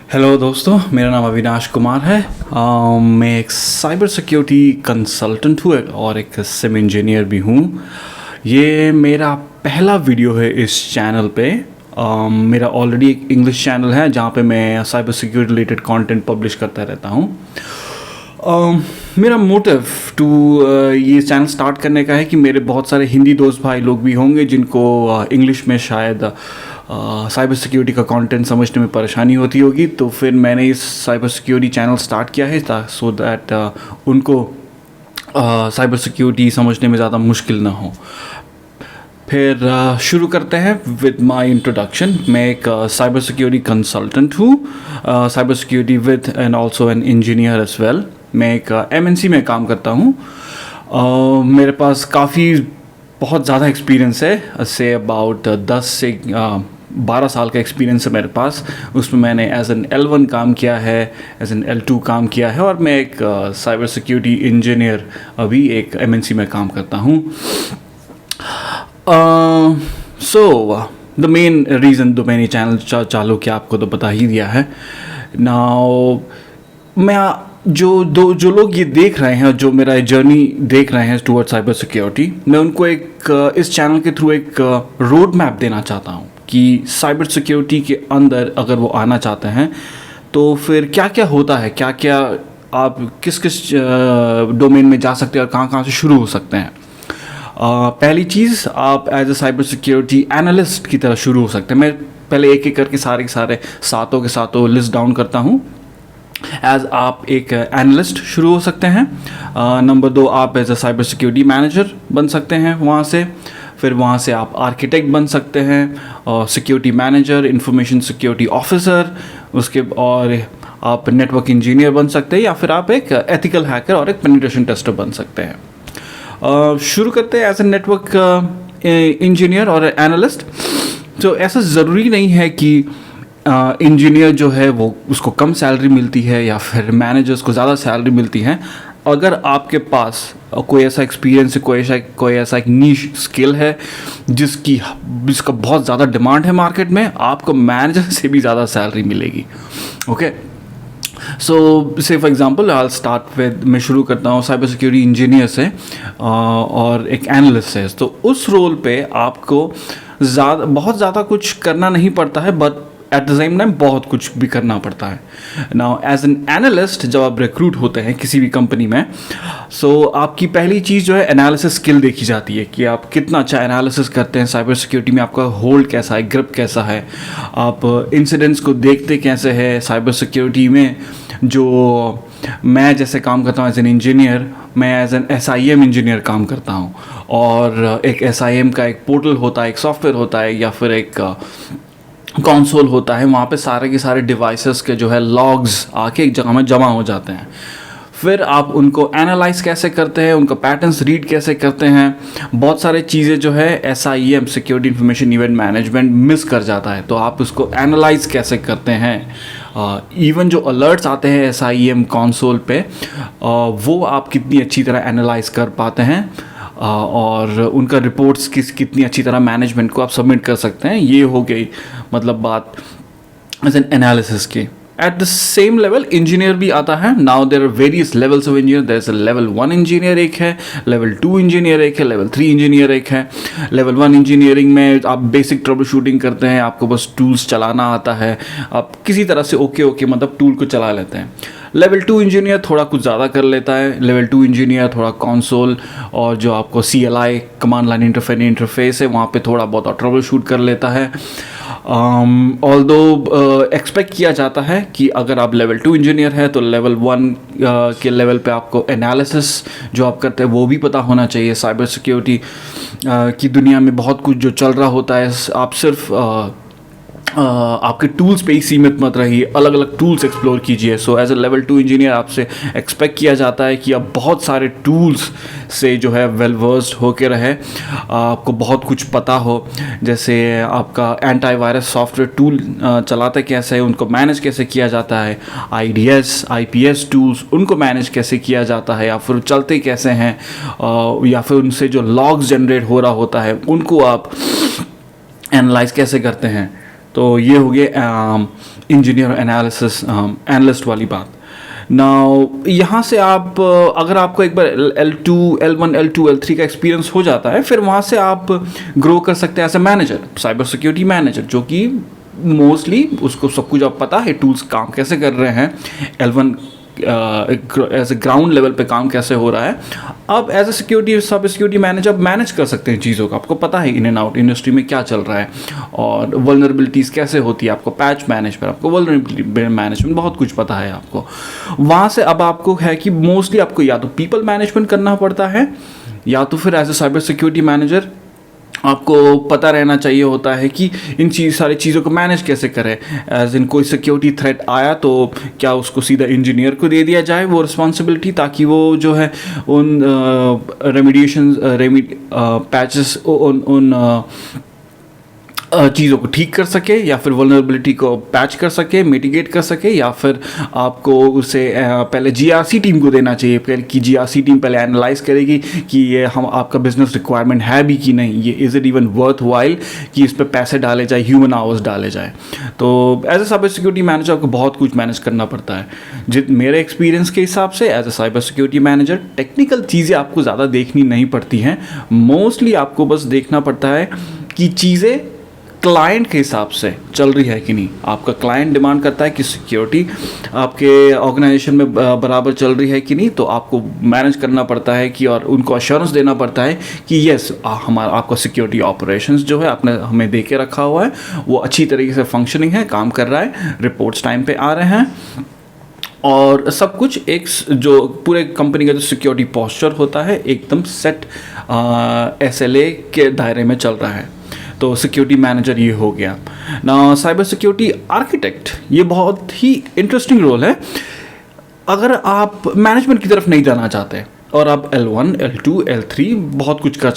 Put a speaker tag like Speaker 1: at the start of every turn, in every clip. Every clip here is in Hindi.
Speaker 1: हेलो दोस्तों, मेरा नाम अविनाश कुमार है। मैं एक साइबर सिक्योरिटी कंसल्टेंट हूँ और एक सिम इंजीनियर भी हूँ। ये मेरा पहला वीडियो है इस चैनल पे। मेरा ऑलरेडी एक इंग्लिश चैनल है जहाँ पे मैं cyber security related content publish करता रहता हूँ। मेरा मोटिव टू ये चैनल स्टार्ट करने का है कि मेरे बहुत सारे हिंदी दोस्त भाई लोग भी होंगे जिनको इंग्लिश में शायद साइबर सिक्योरिटी का कंटेंट समझने में परेशानी होती होगी, तो फिर मैंने इस साइबर सिक्योरिटी चैनल स्टार्ट किया है सो दैट उनको साइबर सिक्योरिटी समझने में ज़्यादा मुश्किल ना हो। फिर शुरू करते हैं विद माय इंट्रोडक्शन। मैं एक साइबर सिक्योरिटी कंसल्टेंट हूँ, cyber security with and also an engineer as well. मैं एक एमएनसी में काम करता हूँ। मेरे पास बहुत ज़्यादा एक्सपीरियंस है, से अबाउट 10 से 12 साल का एक्सपीरियंस है मेरे पास। उसमें मैंने एज एन L1 काम किया है, एज एन L2 काम किया है, और मैं एक साइबर सिक्योरिटी इंजीनियर अभी एक MNC में काम करता हूँ। सो द मेन रीज़न तो मैंने चैनल चालू किया आपको तो बता ही दिया है। नाउ मैं जो लोग ये देख रहे हैं, जो मेरा जर्नी देख रहे हैं टुवर्ड साइबर सिक्योरिटी, मैं उनको एक इस चैनल के थ्रू एक रोड मैप देना चाहता हूँ कि साइबर सिक्योरिटी के अंदर अगर वो आना चाहते हैं तो फिर क्या क्या होता है, क्या क्या आप किस किस डोमेन में जा सकते हैं और कहाँ कहाँ से शुरू हो सकते हैं। पहली चीज़, आप as a cyber security analyst की तरह शुरू हो सकते हैं। मैं पहले एक एक करके सारे सातों के सातों लिस्ट डाउन करता हूँ। एज आप एक एनालिस्ट शुरू हो सकते हैं। नंबर 2, आप as a cyber security manager बन सकते हैं वहाँ से। फिर वहाँ से आप आर्किटेक्ट बन सकते हैं, security manager, information security officer, और आप नेटवर्क इंजीनियर बन सकते हैं, या फिर आप एक एथिकल हैकर और एक पेनिट्रेशन टेस्टर बन सकते हैं। शुरू करते हैं एज ए नेटवर्क इंजीनियर और एनालिस्ट। तो ऐसा ज़रूरी नहीं है कि इंजीनियर जो है वो उसको कम सैलरी मिलती है या फिर मैनेजर्स को ज़्यादा सैलरी मिलती है। अगर आपके पास कोई ऐसा एक्सपीरियंस है, कोई ऐसा एक नीश स्किल है जिसका बहुत ज़्यादा डिमांड है मार्केट में, आपको मैनेजर से भी ज़्यादा सैलरी मिलेगी। ओके, सो से for example I start with, मैं शुरू करता हूँ साइबर सिक्योरिटी इंजीनियर से और एक एनालिस्ट से। तो उस रोल पे आपको बहुत ज़्यादा कुछ करना नहीं पड़ता है, but at the same time बहुत कुछ भी करना पड़ता है। नाउ एज एन एनालिस्ट जब आप रिक्रूट होते हैं किसी भी कंपनी में, सो आपकी पहली चीज़ जो है एनालिसिस स्किल देखी जाती है कि आप कितना अच्छा एनालिसिस करते हैं साइबर सिक्योरिटी में, आपका होल्ड कैसा है, ग्रिप कैसा है, आप इंसिडेंट्स को देखते कैसे है साइबर सिक्योरिटी में। जो मैं जैसे काम करता हूँ एज एन इंजीनियर, मैं एज एन SIM इंजीनियर काम करता हूँ, और एक SIM का एक पोर्टल होता है, एक सॉफ्टवेयर होता है, या फिर एक कंसोल होता है। वहाँ पे सारे के सारे डिवाइसेस के जो है लॉग्स आके एक जगह में जमा हो जाते हैं। फिर आप उनको एनालाइज कैसे करते हैं, उनका पैटर्न्स रीड कैसे करते हैं। बहुत सारे चीज़ें जो है SIM security information event management miss कर जाता है, तो आप उसको एनालाइज कैसे करते हैं। इवन जो अलर्ट्स आते हैं SIM कंसोल पे, वो आप कितनी अच्छी तरह एनालाइज कर पाते हैं, और उनका रिपोर्ट्स कितनी अच्छी तरह मैनेजमेंट को आप सबमिट कर सकते हैं। ये हो गई मतलब बात एज एन एनालिसिस की। At the same level engineer भी आता है। Now there are various levels of engineer. There is a level 1 engineer एक है, लेवल 2 इंजीनियर एक है, लेवल 3 इंजीनियर एक है। लेवल 1 इंजीनियरिंग में आप बेसिक ट्रबल शूटिंग करते हैं, आपको बस टूल्स चलाना आता है, आप किसी तरह से ओके मतलब टूल को चला लेते हैं। लेवल 2 इंजीनियर थोड़ा कुछ ज़्यादा कर लेता है। लेवल 2 इंजीनियर थोड़ा कंसोल और जो आपको CLI कमांड लाइन इंटरफेस है वहाँ पे थोड़ा बहुत ट्रबल शूट कर लेता है। ऑल्दो एक्सपेक्ट किया जाता है कि अगर आप लेवल 2 इंजीनियर है तो लेवल 1 के लेवल पे आपको एनालिसिस जो आप करते हैं वो भी पता होना चाहिए। साइबर सिक्योरिटी की दुनिया में बहुत कुछ जो चल रहा होता है, आप सिर्फ आपके टूल्स पे ही सीमित मत रहिए, अलग अलग टूल्स एक्सप्लोर कीजिए। So as a level 2 engineer आपसे एक्सपेक्ट किया जाता है कि आप बहुत सारे टूल्स से जो है वेल वर्स्ड होके रहे, आपको बहुत कुछ पता हो। जैसे आपका एंटीवायरस सॉफ्टवेयर टूल चलाते कैसे है, उनको मैनेज कैसे किया जाता है, IDS IPS टूल्स उनको मैनेज कैसे किया जाता है, या फिर चलते कैसे हैं, या फिर उनसे जो लॉग्स जनरेट हो रहा होता है उनको आप एनालाइज कैसे करते हैं। तो ये हो गया इंजीनियर एनालिसिस एनालिस्ट वाली बात। नाउ यहाँ से आप अगर आपको एक बार L2 L1 L2 L3 का एक्सपीरियंस हो जाता है, फिर वहाँ से आप ग्रो कर सकते हैं as a manager, cyber security manager, जो कि मोस्टली उसको सब कुछ अब पता है, टूल्स काम कैसे कर रहे हैं, L1 as a ground level पे काम कैसे हो रहा है। अब as a security cyber security manager आप मैनेज कर सकते हैं चीज़ों को, आपको पता है इन एंड आउट इंडस्ट्री में क्या चल रहा है और वल्नरेबिलिटीज़ कैसे होती है, आपको पैच मैनेजमेंट, आपको वल्नरेबिलिटी मैनेजमेंट, बहुत कुछ पता है आपको। वहाँ से अब आपको है कि मोस्टली आपको या तो पीपल मैनेजमेंट करना पड़ता है, या तो फिर as a cyber security manager आपको पता रहना चाहिए होता है कि इन सारी चीज़ों को मैनेज कैसे करें। एज इन कोई सिक्योरिटी थ्रेट आया तो क्या उसको सीधा इंजीनियर को दे दिया जाए वो रिस्पॉन्सिबिलिटी, ताकि वो जो है उन पैचेस उन चीज़ों को ठीक कर सके, या फिर वल्नरेबिलिटी को पैच कर सके, मिटिगेट कर सके, या फिर आपको उसे पहले जीआरसी टीम को देना चाहिए कि जीआरसी टीम पहले एनालाइज करेगी कि ये हम आपका बिजनेस रिक्वायरमेंट है भी कि नहीं, ये is it even worth while कि इस पर पैसे डाले जाए, ह्यूमन आवर्स डाले जाए। तो as a cyber security manager आपको बहुत कुछ मैनेज करना पड़ता है। मेरे एक्सपीरियंस के हिसाब से as a cyber security manager technical चीज़ें आपको ज़्यादा देखनी नहीं पड़ती हैं, मोस्टली आपको बस देखना पड़ता है कि चीज़ें क्लाइंट के हिसाब से चल रही है कि नहीं। आपका क्लाइंट डिमांड करता है कि सिक्योरिटी आपके ऑर्गेनाइजेशन में बराबर चल रही है कि नहीं, तो आपको मैनेज करना पड़ता है कि और उनको अश्योरेंस देना पड़ता है कि यस हमारा आपका सिक्योरिटी ऑपरेशंस जो है आपने हमें दे के रखा हुआ है वो अच्छी तरीके से फंक्शनिंग है, काम कर रहा है, रिपोर्ट्स टाइम पे आ रहे हैं, और सब कुछ एक जो पूरे कंपनी का जो सिक्योरिटी पोस्चर होता है एकदम सेट SLA के दायरे में चल रहा है। तो सिक्योरिटी मैनेजर ये हो गया ना। साइबर सिक्योरिटी आर्किटेक्ट ये बहुत ही इंटरेस्टिंग रोल है। अगर आप मैनेजमेंट की तरफ नहीं जाना चाहते और आप L1 L2 L3 बहुत कुछ कर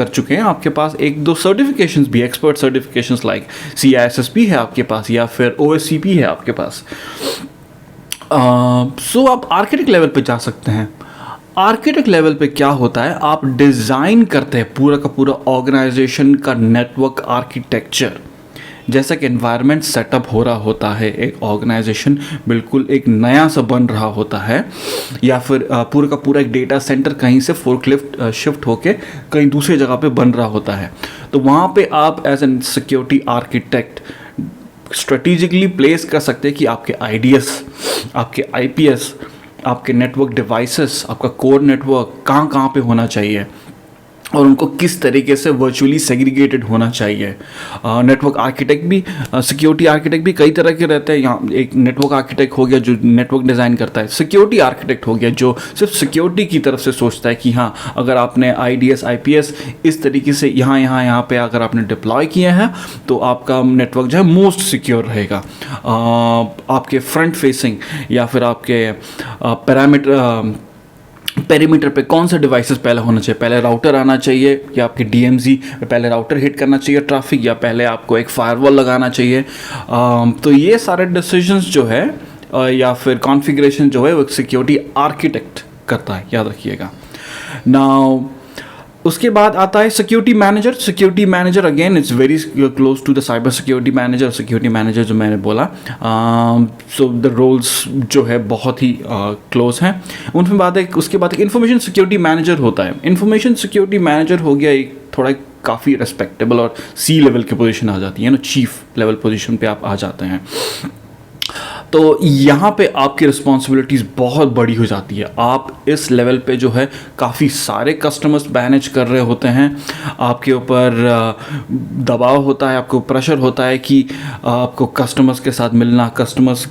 Speaker 1: चुके हैं, आपके पास एक दो सर्टिफिकेशंस भी, एक्सपर्ट सर्टिफिकेशंस लाइक CISSP है आपके पास, या फिर OSCP है आपके पास, सो आप आर्किटेक्ट लेवल पे जा सकते हैं। आर्किटेक्ट लेवल पे क्या होता है, आप डिज़ाइन करते हैं पूरा का पूरा ऑर्गेनाइजेशन का नेटवर्क आर्किटेक्चर, जैसा कि एनवायरनमेंट सेटअप हो रहा होता है, एक ऑर्गेनाइजेशन बिल्कुल एक नया सा बन रहा होता है, या फिर पूरा का पूरा एक डेटा सेंटर कहीं से फोर्कलिफ्ट शिफ्ट होके कहीं दूसरी जगह पे बन रहा होता है, तो वहाँ पे आप as an security architect strategically place कर सकते हैं कि आपके IDS, आपके IPS, आपके नेटवर्क डिवाइसेस, आपका कोर नेटवर्क कहाँ कहाँ पे होना चाहिए और उनको किस तरीके से वर्चुअली सेग्रीगेटेड होना चाहिए। नेटवर्क आर्किटेक्ट भी, सिक्योरिटी आर्किटेक्ट भी कई तरह के रहते हैं। यहाँ एक नेटवर्क आर्किटेक्ट हो गया जो नेटवर्क डिज़ाइन करता है, सिक्योरिटी आर्किटेक्ट हो गया जो सिर्फ सिक्योरिटी की तरफ से सोचता है कि हाँ अगर आपने IDS IPS इस तरीके से यहाँ पे अगर आपने डिप्लॉय किए हैं तो आपका नेटवर्क जो है मोस्ट सिक्योर रहेगा। आपके फ्रंट फेसिंग या फिर आपके पेरीमीटर पे कौन सा डिवाइसेस पहले होना चाहिए, पहले राउटर आना चाहिए या आपके DMZ पहले राउटर हिट करना चाहिए ट्रैफिक, या पहले आपको एक फायरवॉल लगाना चाहिए। तो ये सारे डिसीजंस जो है या फिर कॉन्फ़िगरेशन जो है वो सिक्योरिटी आर्किटेक्ट करता है, याद रखिएगा। नाउ उसके बाद आता है security manager. Security manager again it's very close to the cyber security manager. Security manager जो मैंने बोला, सो द रोल्स जो है बहुत ही क्लोज हैं। उनमें बात है, उसके बाद एक इंफॉर्मेशन सिक्योरिटी मैनेजर होता है। इंफॉर्मेशन सिक्योरिटी मैनेजर हो गया एक थोड़ा काफ़ी रेस्पेक्टेबल और C लेवल की पोजीशन आ जाती है ना, चीफ लेवल पोजीशन पे आप आ जाते हैं। तो यहाँ पे आपकी रिस्पॉन्सिबिलिटीज़ बहुत बड़ी हो जाती है। आप इस लेवल पे जो है काफ़ी सारे कस्टमर्स मैनेज कर रहे होते हैं, आपके ऊपर दबाव होता है, आपको प्रेशर होता है कि आपको कस्टमर्स के साथ मिलना, कस्टमर्स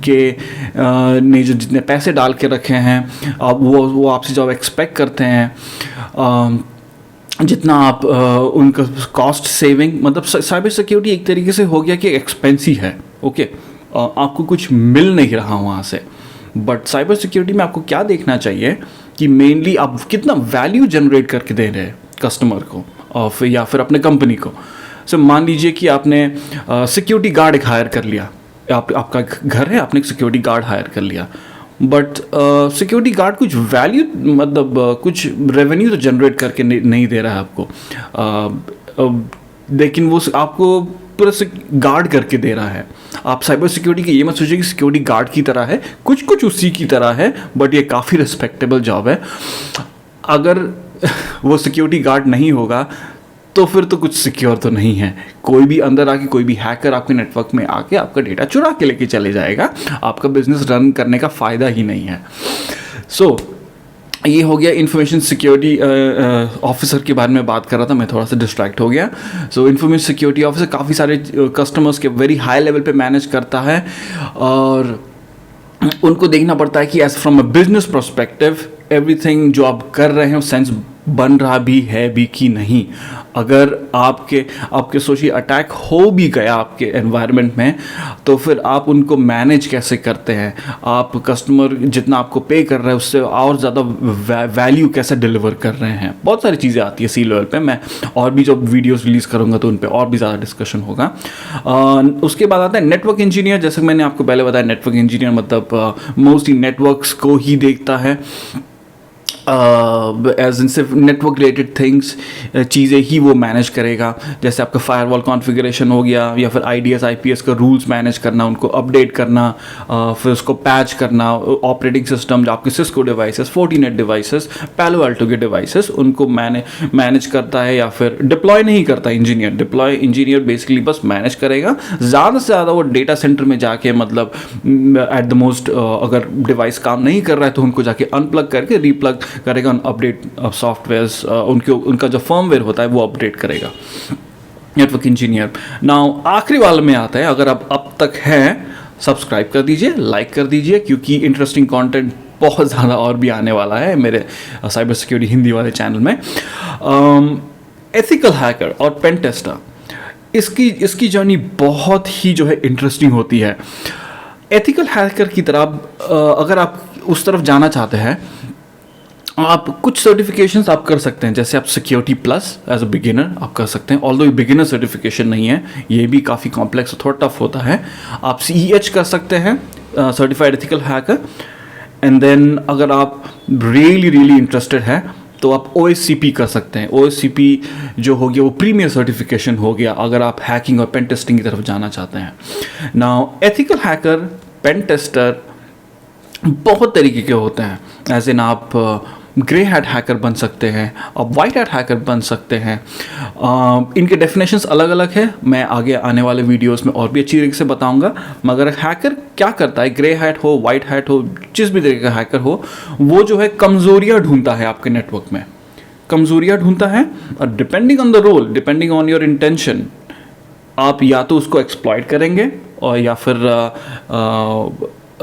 Speaker 1: के ने जो जितने पैसे डाल के रखे हैं आप वो आपसे जो एक्सपेक्ट करते हैं, जितना आप उनका कॉस्ट सेविंग, मतलब साइबर सिक्योरिटी एक तरीके से हो गया कि एक्सपेंसिव है। ओके, आपको कुछ मिल नहीं रहा वहाँ से, बट साइबर सिक्योरिटी में आपको क्या देखना चाहिए कि मेनली आप कितना वैल्यू जनरेट करके दे रहे हैं कस्टमर को और या फिर अपने कंपनी को। सो मान लीजिए कि आपने सिक्योरिटी गार्ड एक हायर कर लिया, आपका घर है, आपने एक सिक्योरिटी गार्ड हायर कर लिया, बट सिक्योरिटी गार्ड कुछ वैल्यू मतलब कुछ रेवेन्यू तो जनरेट करके नहीं दे रहा है आपको, लेकिन वो आपको पूरा से गार्ड करके दे रहा है। आप साइबर सिक्योरिटी की ये मत सोचिए कि सिक्योरिटी गार्ड की तरह है, कुछ कुछ उसी की तरह है, बट ये काफ़ी रिस्पेक्टेबल जॉब है। अगर वो सिक्योरिटी गार्ड नहीं होगा तो फिर तो कुछ सिक्योर तो नहीं है। कोई भी अंदर आके, कोई भी हैकर आपके नेटवर्क में आके आपका डेटा चुरा के लेके चले जाएगा, आपका बिजनेस रन करने का फ़ायदा ही नहीं है। सो ये हो गया इंफॉर्मेशन सिक्योरिटी ऑफिसर के बारे में बात कर रहा था, मैं थोड़ा सा डिस्ट्रैक्ट हो गया। सो इंफॉर्मेशन सिक्योरिटी ऑफिसर काफ़ी सारे कस्टमर्स के वेरी हाई लेवल पे मैनेज करता है, और उनको देखना पड़ता है कि as from a business perspective everything जो आप कर रहे हैं वो सेंस बन रहा भी है भी कि नहीं। अगर आपके सोचिए अटैक हो भी गया आपके एनवायरनमेंट में, तो फिर आप उनको मैनेज कैसे करते हैं, आप कस्टमर जितना आपको पे कर रहे हैं उससे और ज़्यादा वैल्यू कैसे डिलीवर कर रहे हैं। बहुत सारी चीज़ें आती है सी लेवल पे। मैं और भी जब वीडियोस रिलीज़ करूँगा तो उन पर और भी ज़्यादा डिस्कशन होगा। उसके बाद आता है नेटवर्क इंजीनियर। जैसे मैंने आपको पहले बताया, नेटवर्क इंजीनियर मतलब मोस्टली नेटवर्क्स को ही देखता है, एज इन सिर्फ नेटवर्क रिलेटेड थिंग्स, चीज़ें ही वो मैनेज करेगा। जैसे आपका फायरवॉल कॉन्फ़िगरेशन हो गया, या फिर IDS IPS का रूल्स मैनेज करना, उनको अपडेट करना, फिर उसको पैच करना, ऑपरेटिंग सिस्टम जो आपके सिस्को डिवाइसेस, फोर्टीनेट डिवाइसेस, पैलो अल्टो के डिवाइसेस, उनको मैनेज करता है। या फिर डिप्लॉय नहीं करता इंजीनियर, डिप्लॉय इंजीनियर बेसिकली बस मैनेज करेगा। ज़्यादा से ज़्यादा वो डेटा सेंटर में जाके, मतलब एट द मोस्ट अगर डिवाइस काम नहीं कर रहा है तो उनको जाके अनप्लग करके रीप्लग करेगा, अपडेट सॉफ्टवेयर्स, उनका जो फर्मवेयर होता है वो अपडेट करेगा नेटवर्क इंजीनियर। नाउ आखिरी वाले में आता है, अगर आप अब तक हैं सब्सक्राइब कर दीजिए, लाइक कर दीजिए, क्योंकि इंटरेस्टिंग कंटेंट बहुत ज़्यादा और भी आने वाला है मेरे साइबर सिक्योरिटी हिंदी वाले चैनल में। एथिकल हैकर और पेन टेस्टर, इसकी जर्नी बहुत ही जो है इंटरेस्टिंग होती है। एथिकल हैकर की तरह अगर आप उस तरफ जाना चाहते हैं, आप कुछ सर्टिफिकेशंस आप कर सकते हैं। जैसे आप security plus as a beginner आप कर सकते हैं, ऑल्दो ये बिगिनर सर्टिफिकेशन नहीं है, ये भी काफ़ी कॉम्प्लेक्स, थोड़ा टफ होता है। आप CEH कर सकते हैं, certified ethical hacker. And then अगर आप रियली इंटरेस्टेड है तो आप OSCP कर सकते हैं। OSCP जो हो गया वो प्रीमियर सर्टिफिकेशन हो गया, अगर आप हैकिंग और पेन टेस्टिंग की तरफ जाना चाहते हैं। Now ethical hacker, pen tester बहुत तरीके के होते हैं। एज इन आप ग्रे हैट हैकर बन सकते हैं, आप वाइट हैट हैकर बन सकते हैं। इनके डेफिनेशंस अलग अलग है, मैं आगे आने वाले वीडियोस में और भी अच्छी तरीके से बताऊंगा। मगर हैकर क्या करता है, ग्रे हैट हो, वाइट हैट हो, जिस भी तरीके का हैकर हो, वो जो है कमज़ोरियाँ ढूंढता है आपके नेटवर्क में, कमज़ोरियाँ ढूंढता है। और depending on the role, depending on your intention, आप या तो उसको एक्सप्लॉइट करेंगे, और या फिर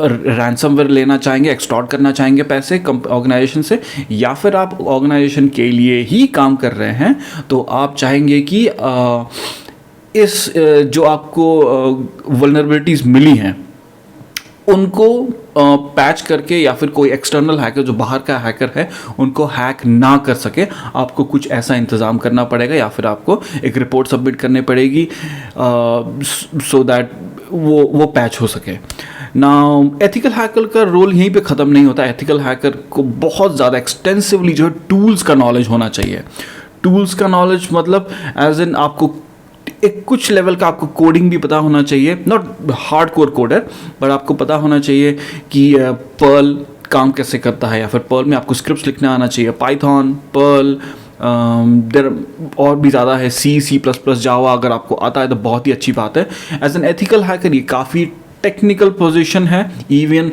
Speaker 1: रैंसमवेयर लेना चाहेंगे, एक्सटॉर्ट करना चाहेंगे पैसे ऑर्गेनाइजेशन से, या फिर आप ऑर्गेनाइजेशन के लिए ही काम कर रहे हैं तो आप चाहेंगे कि इस जो आपको वल्नरेबिलिटीज़ मिली हैं उनको पैच करके, या फिर कोई एक्सटर्नल हैकर जो बाहर का हैकर है उनको हैक ना कर सके, आपको कुछ ऐसा इंतज़ाम करना पड़ेगा, या फिर आपको एक रिपोर्ट सबमिट करनी पड़ेगी सो दैट वो पैच हो सके। नाउ एथिकल हैकर का रोल यहीं पे ख़त्म नहीं होता। एथिकल हैकर को बहुत ज़्यादा एक्सटेंसिवली जो है टूल्स का नॉलेज होना चाहिए। टूल्स का नॉलेज मतलब एज इन आपको एक कुछ लेवल का आपको कोडिंग भी पता होना चाहिए, not hard core coder, but आपको पता होना चाहिए कि पर्ल काम कैसे करता है, या फिर पर्ल में आपको स्क्रिप्ट्स लिखना आना चाहिए, पाइथन, पर्ल, देर और भी ज़्यादा है, C++, जावा अगर आपको आता है तो बहुत ही अच्छी बात है। एज एन एथिकल हैकर ये काफ़ी टेक्निकल पोजीशन है। इवन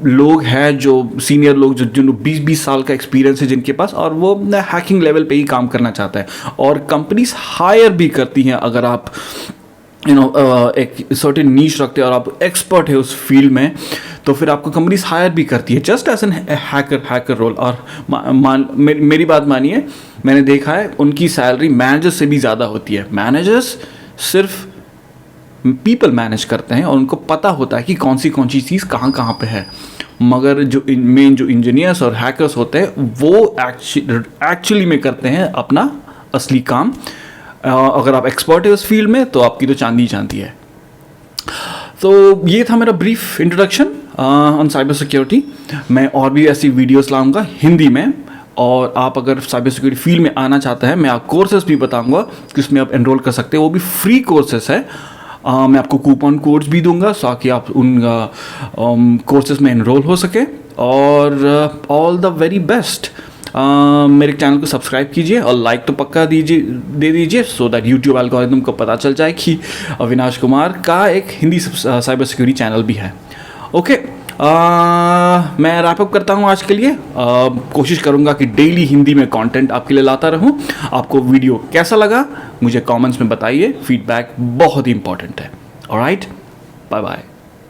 Speaker 1: लोग हैं जो सीनियर लोग जो 20-20 साल का एक्सपीरियंस है जिनके पास, और वो हैकिंग लेवल पे ही काम करना चाहता है, और कंपनीज हायर भी करती हैं अगर आप एक सर्टेन नीश रखते हैं और आप एक्सपर्ट है उस फील्ड में, तो फिर आपको कंपनीज हायर भी करती है just as an hacker role. और मेरी बात मानिए, मैंने देखा है उनकी सैलरी मैनेजर्स से भी ज़्यादा होती है। मैनेजर्स सिर्फ पीपल मैनेज करते हैं और उनको पता होता है कि कौन सी चीज़ कहाँ पे है, मगर जो मेन जो इंजीनियर्स और हैकर्स होते हैं वो एक्चुअली में करते हैं अपना असली काम। अगर आप एक्सपर्ट है उस फील्ड में तो आपकी तो चांदी चांदी है। तो ये था मेरा brief introduction on cyber security. मैं और भी ऐसी वीडियोस लाऊंगा हिंदी में, और आप अगर साइबर सिक्योरिटी फील्ड में आना चाहते हैं, मैं आप कोर्सेज भी बताऊंगा कि उसमें आप एनरोल कर सकते हैं, वो भी फ्री कोर्सेज है। मैं आपको कूपन कोड्स भी दूंगा ताकि आप उन कोर्सेज में एनरोल हो सके। और ऑल द वेरी बेस्ट। मेरे चैनल को सब्सक्राइब कीजिए और लाइक तो पक्का दे दीजिए सो दैट यूट्यूब एल्गोरिथम को पता चल जाए कि अविनाश कुमार का एक हिंदी साइबर सिक्योरिटी चैनल भी है। ओके, मैं रैप अप करता हूँ आज के लिए। कोशिश करूँगा कि डेली हिंदी में कंटेंट आपके लिए लाता रहूँ। आपको वीडियो कैसा लगा मुझे कमेंट्स में बताइए, फीडबैक बहुत ही इंपॉर्टेंट है। Alright, bye bye.